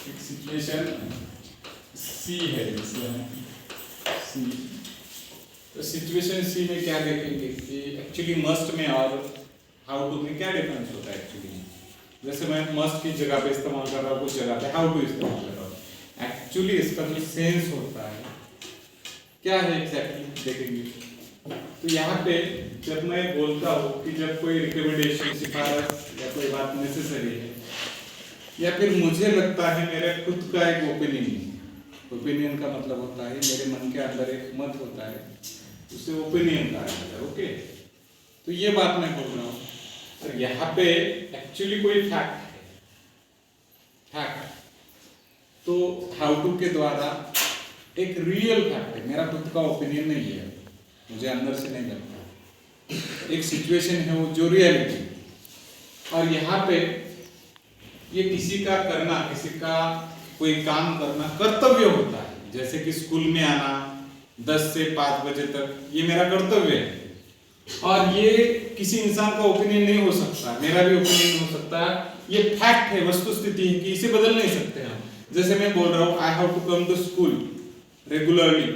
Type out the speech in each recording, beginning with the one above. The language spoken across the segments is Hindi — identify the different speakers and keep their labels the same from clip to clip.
Speaker 1: एक सिचुएशन सी है इसमें सी। तो सिचुएशन सी में क्या देखेंगे कि एक्चुअली मस्ट में और हाउ टू में क्या डिफरेंस होता है एक्चुअली। जैसे मैं मस्ट की जगह पे इस्तेमाल कर रहा हूँ, कुछ जगह पे हाउ टू इस्तेमाल कर रहा हूँ। एक्चुअली इसका जो सेंस होता है क्या है एग्जैक्टली देखेंगे। तो यहाँ पे जब मैं बोलता हूँ कि जब कोई रिकमेंडेशन, सिफारिश या कोई बात नेसेसरी है या फिर मुझे लगता है मेरा खुद का एक ओपिनियन का मतलब होता है मेरे मन के अंदर एक मत होता है, उसे ओपिनियन कहा जाता है। ओके, तो ये बात मैं बोल रहा हूँ। और यहाँ पे एक्चुअली कोई फैक्ट है, तो हाउ टू के द्वारा एक रियल फैक्ट है, मेरा खुद का ओपिनियन नहीं है, मुझे अंदर से नहीं लगता, एक सिचुएशन है वो जो रियलिटी। और यहाँ पे ये किसी का करना, किसी का कोई काम करना कर्तव्य होता है। जैसे कि स्कूल में आना 10 से 5 बजे तक, ये मेरा कर्तव्य है। और ये किसी इंसान का ओपिनियन नहीं हो सकता, मेरा भी ओपिनियन नहीं हो सकता, ये फैक्ट है, वस्तुस्थिति है कि इसे बदल नहीं सकते हम। जैसे मैं बोल रहा हूँ I have to come to school regularly,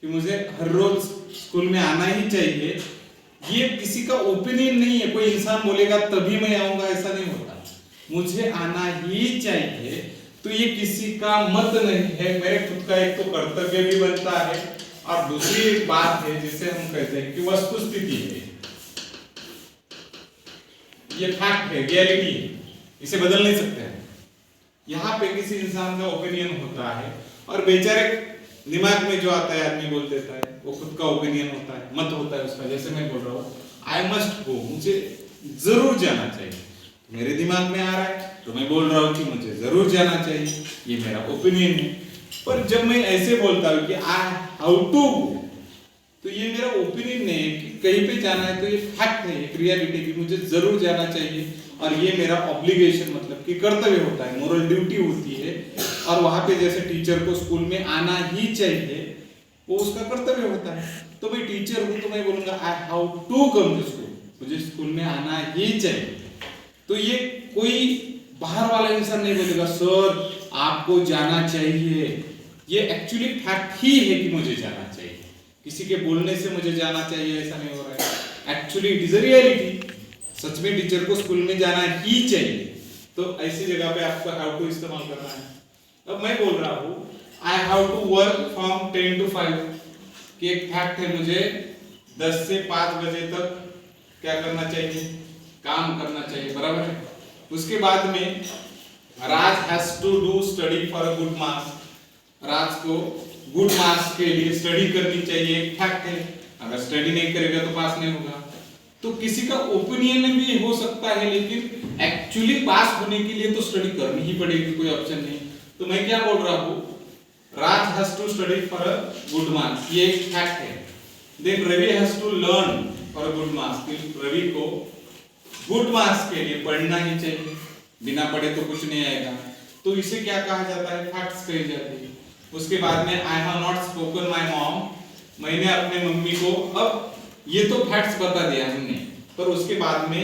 Speaker 1: कि मुझे हर रोज स्कूल में आना ही चाहिए, ये किसी का ओपिनियन नहीं है। कोई इंसान बोलेगा तभी मैं आऊंगा, ऐसा नहीं होता, मुझे आना ही चाहिए। तो ये किसी का मत नहीं है, मेरे खुद का एक तो कर्तव्य भी बनता है और दूसरी एक बात है जिसे हम कहते हैं कि वस्तुस्थिति है, ये फैक्ट है, रियलिटी है, इसे बदल नहीं सकते हैं। यहाँ पे किसी इंसान का ओपिनियन होता है और बेचारे दिमाग में जो आता है आदमी बोल देता है, वो खुद का ओपिनियन होता है, मत होता है उसका। जैसे मैं बोल रहा हूँ आई मस्ट गो, मुझे जरूर जाना चाहिए, मेरे दिमाग में आ रहा है तो मैं बोल रहा हूँ कि मुझे जरूर जाना चाहिए, ये मेरा ओपिनियन है। पर जब मैं ऐसे बोलता हूँ कि आई हाउ टू गो, तो ये मेरा ओपिनियन नहीं है कि कहीं पे जाना है, तो ये फैक्ट है, एक रियलिटी कि मुझे जरूर जाना चाहिए। और ये मेरा ऑब्लिगेशन मतलब कि कर्तव्य होता है, मोरल ड्यूटी होती है। और वहां पे जैसे टीचर को स्कूल में आना ही चाहिए, वो उसका कर्तव्य होता है। तो मैं टीचर हूं तो मैं बोलूंगा I have to come to school, मुझे स्कूल में आना ही चाहिए। तो ये कोई बाहर वाला इंसान नहीं बोलेगा सर आपको जाना चाहिए, ये एक्चुअली फैक्ट ही है कि मुझे जाना चाहिए, किसी के बोलने से मुझे जाना चाहिए ऐसा नहीं हो रहा है, actually it is a reality, सच में टीचर को स्कूल में जाना ही चाहिए। तो ऐसी जगह पे आपको हैव टू इस्तेमाल करना है। अब मैं बोल रहा हूँ I have to work from 10 to 5, कि एक फैक्ट है मुझे 10 से 5 बजे तक क्या करना चाहिए, काम करना चाहिए, बराबर है। उसके बाद में Raj has to do study for a good marks, Raj को गुड मार्क्स के लिए स्टडी करनी चाहिए, एक फैक्ट है, अगर स्टडी नहीं करेगा तो पास नहीं होगा। तो किसी का ओपिनियन भी हो सकता है, लेकिन एक्चुअली पास होने के लिए तो स्टडी करनी ही पड़ेगी, कोई ऑप्शन नहीं। तो मैं क्या बोल रहा हूँ, Raj has to study for a good marks, ये एक फैक्ट है। Then Ravi has to learn for a good marks, Ravi को गुड मार्क्स के लिए पढ़ना ही चाहिए, बिना पढ़े तो कुछ नहीं आएगा। तो इसे क्या कहा जाता है, फैक्ट्स कही जाती है। उसके बाद में आई have not spoken my mom, मैंने अपने मम्मी को, अब ये तो फैक्ट्स बता दिया हमने, पर उसके बाद में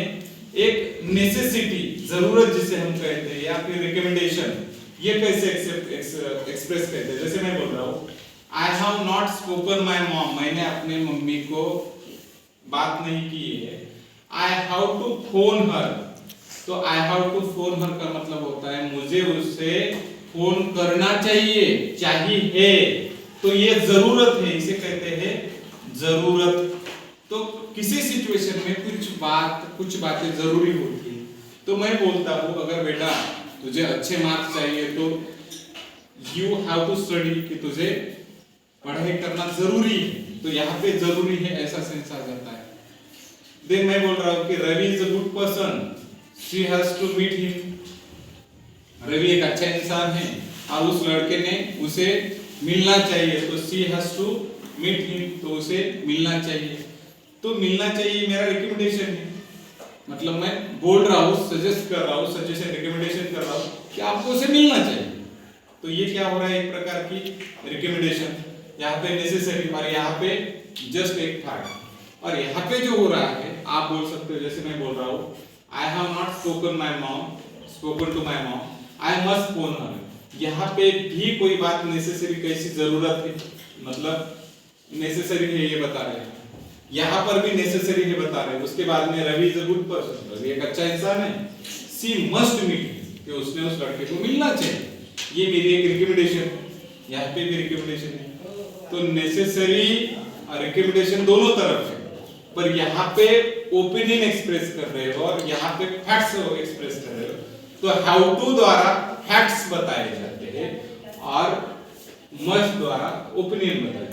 Speaker 1: एक नेसेसिटी, जरूरत जिसे हम कहते हैं, या फिर रिकमेंडेशन, ये कैसे एक्सप्रेस कहते हैं। जैसे मैं बोल रहा हूँ I have not spoken my mom, मैंने अपने मम्मी को बात नहीं की है। आई हैव टू फोन हर, तो आई हैव टू फोन हर का मतलब होता है मुझे उससे फोन करना चाहिए, तो ये जरूरत है, इसे कहते हैं जरूरत। तो किसी सिचुएशन में कुछ बातें जरूरी होती है। तो मैं बोलता हूँ अगर बेटा तुझे अच्छे मार्क्स चाहिए तो यू हैव टू स्टडी, कि तुझे पढ़ाई करना जरूरी है, तो यहाँ पे जरूरी है ऐसा सेंस आ जाता है। देन मैं बोल रहा हूँ कि Ravi is a good person, she has to meet him, Ravi एक अच्छा इंसान है और उस लड़के ने उसे मिलना चाहिए, तो she has to meet him, तो उसे मिलना चाहिए। तो मिलना चाहिए मेरा रिकमेंडेशन है, मतलब मैं बोल रहा हूँ, सजेस्ट कर रहा हूँ, सजेशन रिकमेंडेशन कर रहा हूँ कि आपको उसे मिलना चाहिए। तो ये क्या हो रहा है, एक प्रकार की रिकमेंडेशन, यहाँ पे नेसेसरी और यहाँ पे जस्ट एक फैक्ट। और यहाँ पे जो हो रहा है आप बोल सकते हो, जैसे मैं बोल रहा हूँ I have not spoken to my mom, I must phone her, यहाँ पे भी कोई बात नेसेसरी कैसी जरूरत है, मतलब नेसेसरी है ये बता रहे हैं, यहाँ पर भी नेसेसरी है बता रहे हैं। उसके बाद में Ravi is a good person, Ravi एक अच्छा इंसान है, सी मस्ट मीट, कि उसने उस लड़के को मिलना चाहिए, ये मेरी एक रिकमेंडेशन, यहाँ पे भी रिकमेंडेशन है। तो नेसेसरी और रिकमेंडेशन दोनों तरफ है, पर यहाँ पे ओपिनियन एक्सप्रेस कर रहे हो और यहाँ पे फैक्ट्स एक्सप्रेस कर रहे हो, तो हाउ टू द्वारा फैक्ट्स बताए जाते हैं और मस्ट द्वारा ओपिनियन बताए